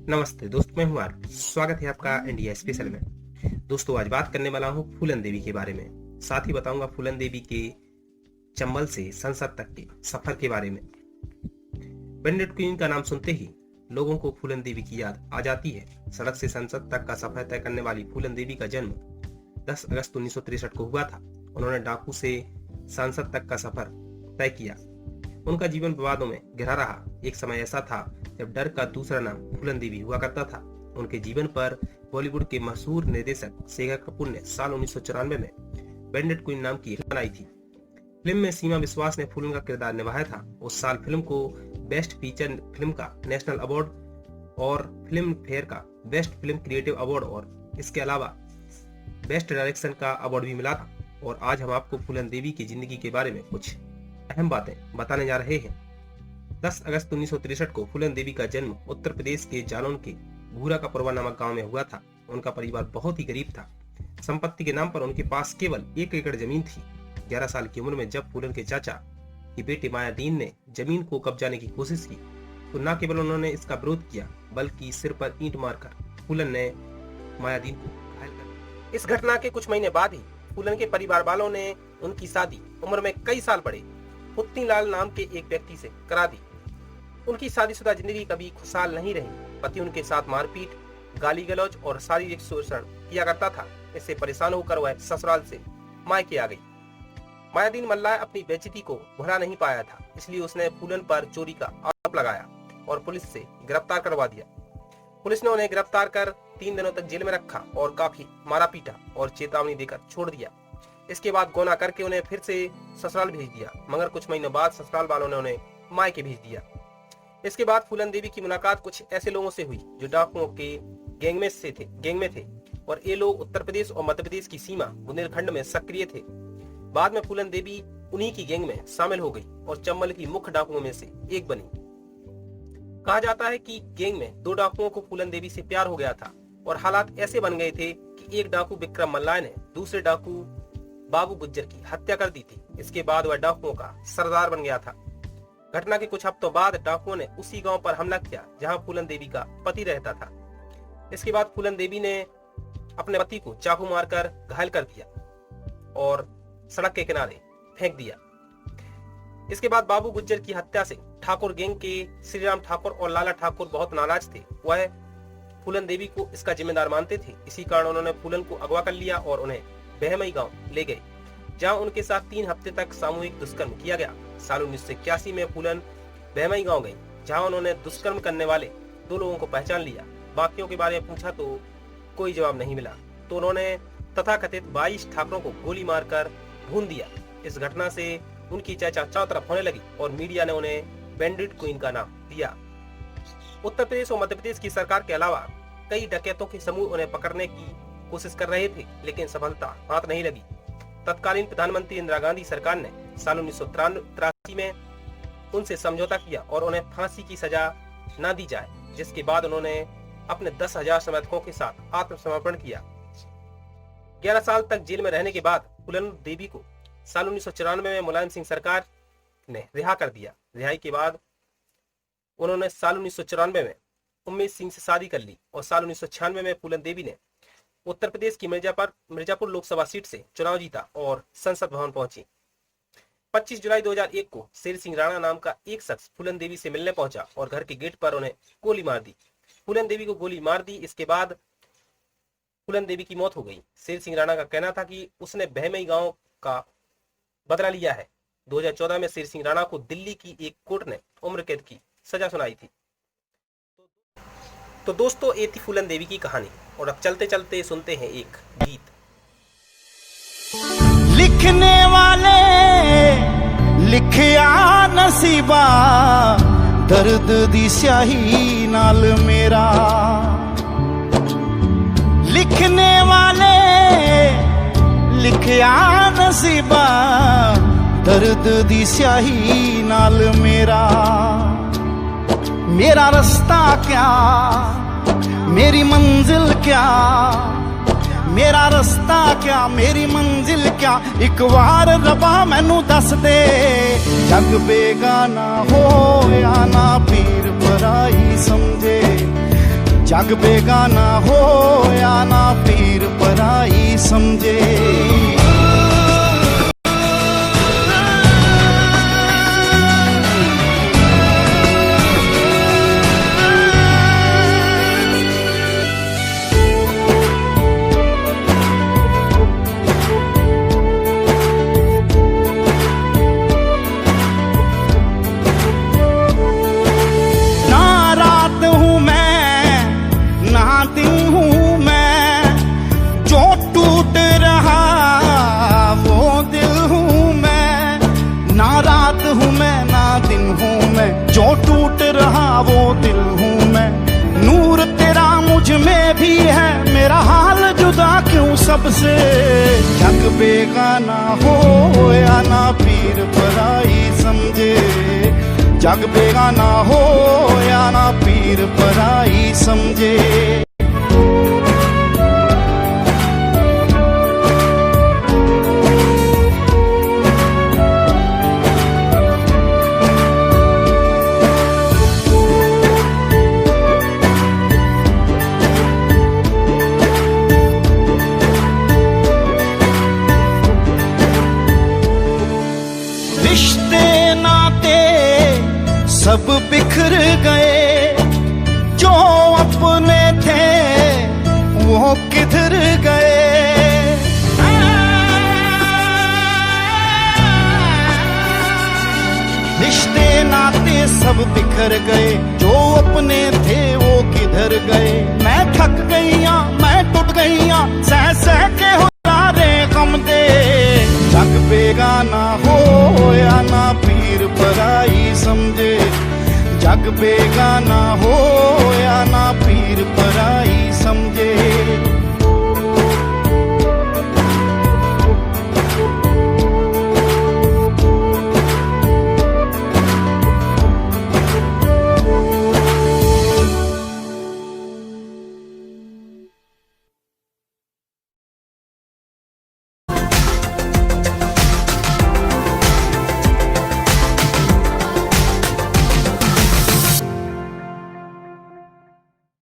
नमस्ते दोस्त, मैं हूं आर। स्वागत है आपका इंडिया स्पेशल में। दोस्तों, आज बात करने वाला हूं फूलन देवी के बारे में। साथ ही बताऊंगा फूलन देवी के चंबल से संसद तक के सफर के बारे में। बेनेडिक्ट क्वीन का नाम सुनते ही लोगों को फूलन देवी की याद आ जाती है। सड़क से संसद तक का सफर तय करने वाली फूलन देवी का जन्म 10 अगस्त 1963 को हुआ था। उन्होंने डाकू से संसद तक का सफर तय किया। उनका जीवन विवादों में घिरा रहा। एक समय ऐसा था जब डर का दूसरा नाम फूलन देवी हुआ करता था। उनके जीवन पर बॉलीवुड के मशहूर निर्देशक शेखर कपूर ने साल 1994 में बेनेडिक्ट क्वीन नाम की फिल्म बनाई थी। फिल्म में सीमा विश्वास ने फूलन का किरदार निभाया था। उस साल फिल्म को बेस्ट फीचर फिल्म का नेशनल अवार्ड और फिल्म फेयर का बेस्ट फिल्म क्रिएटिव अवार्ड और इसके अलावा बेस्ट डायरेक्शन का अवार्ड भी मिला था। और आज हम आपको फूलन देवी की जिंदगी के बारे में कुछ अहम बातें बताने जा रहे हैं। 10 अगस्त 1963 को फूलन देवी का जन्म उत्तर प्रदेश के जालौन के भूरा का पुरवा नामक गांव में हुआ था। उनका परिवार बहुत ही गरीब था। संपत्ति के नाम पर उनके पास केवल 1 एकड़ जमीन थी। 11 साल की उम्र में जब फूलन के चाचा की बेटी मायादीन ने जमीन को कब्जाने की कोशिश की तो न केवल उन्होंने इसका विरोध किया बल्कि सिर पर ईंट मारकर फूलन ने मायादीन को घायल कर दिया। इस घटना के कुछ महीने बाद ही फूलन के परिवार वालों ने उनकी शादी उम्र में कई साल बड़े पुत्तीलाल नाम के एक व्यक्ति से करा दी। उनकी शादीशुदा जिंदगी कभी खुशहाल नहीं रही। पति उनके साथ मारपीट, गाली गलौज और शारीरिक शोषण किया करता था। इससे परेशान होकर वह ससुराल से मायके आ गई। मायादीन मल्लाह अपनी बेइज्जती को भुला नहीं पाया था, इसलिए उसने फूलन पर चोरी का आरोप लगाया और पुलिस से गिरफ्तार करवा दिया। पुलिस ने उन्हें गिरफ्तार कर 3 दिनों तक जेल में रखा और काफी मारा पीटा और चेतावनी देकर छोड़ दिया। इसके बाद गौना करके उन्हें फिर से ससुराल भेज दिया, मगर कुछ महीनों बाद ससुराल वालों ने उन्हें मायके भेज दिया। इसके बाद फूलन देवी की मुलाकात कुछ ऐसे लोगों से हुई जो डाकुओं के गैंग में थे और ये लोग उत्तर प्रदेश और मध्य प्रदेश की सीमा बुंदेलखंड में सक्रिय थे। बाद में फूलन देवी उन्हीं की गैंग में शामिल हो गई और चंबल की मुख्य डाकुओं में से एक बनी। कहा जाता है कि गैंग में 2 डाकुओं को फूलन देवी से प्यार हो गया था और हालात ऐसे बन गए थे कि एक डाकू विक्रम मल्लाह ने दूसरे डाकू बाबू गुज्जर की हत्या कर दी थी। इसके बाद वह डाकुओं का सरदार बन गया था। घटना के कुछ हफ्तों बाद डाकुओं ने उसी गांव पर हमला किया जहां फूलन देवी का पति रहता था। इसके बाद फूलन देवी ने अपने पति को चाकू मारकर घायल कर दिया और सड़क के किनारे फेंक दिया। इसके बाद बाबू गुज्जर की हत्या से ठाकुर गैंग के श्रीराम ठाकुर और लाला ठाकुर बहुत नाराज थे। वह फूलन देवी को इसका जिम्मेदार मानते थे। इसी कारण उन्होंने फूलन को अगवा कर लिया और उन्हें बहमई गांव ले गए, जहां उनके साथ 3 हफ्ते तक सामूहिक दुष्कर्म किया गया। साल 1981 में फूलन बहमई गांव गई, जहां उन्होंने दुष्कर्म करने वाले 2 लोगों को पहचान लिया। बाकियों के बारे में पूछा तो कोई जवाब नहीं मिला, तो उन्होंने तथाकथित 22 ठाकुरों को गोली मारकर भून दिया। इस घटना से उनकी चर्चा चारों तरफ होने लगी और मीडिया ने उन्हें बेनेडिक्ट क्वीन का नाम दिया। उत्तर प्रदेश और मध्य प्रदेश की सरकार के अलावा कई डकैतों के समूह उन्हें पकड़ने की कोशिश कर रहे थे, लेकिन सफलता हाथ नहीं लगी। तत्कालीन प्रधानमंत्री इंदिरा गांधी सरकार ने साल 1983 में उनसे समझौता किया और उन्हें फांसी की सजा न दी जाए, जिसके बाद उन्होंने अपने 10,000 समर्थकों के साथ आत्मसमर्पण किया। 11 साल तक जेल में रहने के बाद फूलन देवी को साल 1994 में मुलायम सिंह सरकार ने रिहा कर दिया। रिहाई के बाद उन्होंने साल 1994 में उम्मेद सिंह से शादी कर ली और साल 1996 में फूलन देवी ने उत्तर प्रदेश की मिर्जापुर लोकसभा सीट से चुनाव जीता और संसद भवन पहुंची। 25 जुलाई 2001 को शेर सिंह राणा नाम का एक शख्स फूलन देवी से मिलने पहुंचा और घर के गेट पर उन्हें गोली मार दी। फूलन देवी को गोली मार दी। इसके बाद फूलन देवी की मौत हो गई। शेर सिंह राणा का कहना था कि उसने बहमई गांव का बदला लिया है। 2014 में शेर सिंह राणा को दिल्ली की एक कोर्ट ने उम्र कैद की सजा सुनाई थी। तो दोस्तों, ये थी फूलन देवी की कहानी और अब चलते चलते सुनते हैं एक गीत। लिखने वाले लिखिया नसीबा दर्द दी स्याही नाल मेरा। लिखने वाले लिखिया नसीबा दर्द दी स्याही नाल मेरा। मेरा रास्ता क्या मेरी मंजिल क्या, मेरा रास्ता क्या मेरी मंजिल क्या। एक बार रबा मैनू दस दे जग बेगाना हो या ना पीर पराई समझे। जग बेगाना हो या ना पीर पराई समझे। जो टूट रहा वो दिल हूँ मैं, नूर तेरा मुझ में भी है, मेरा हाल जुदा क्यों सबसे। जग बेगाना हो या ना पीर पराई समझे, जग बेगाना हो या ना पीर पराई समझे। रिश्ते नाते सब बिखर गए, जो अपने थे वो किधर गए। रिश्ते नाते सब बिखर गए, जो अपने थे वो किधर गए। मैं थक गईया, मैं टूट गईया, सह सह के हो रे गम दे। जग बेगाना हो या ना पीर पराई समझे, जग बेगाना हो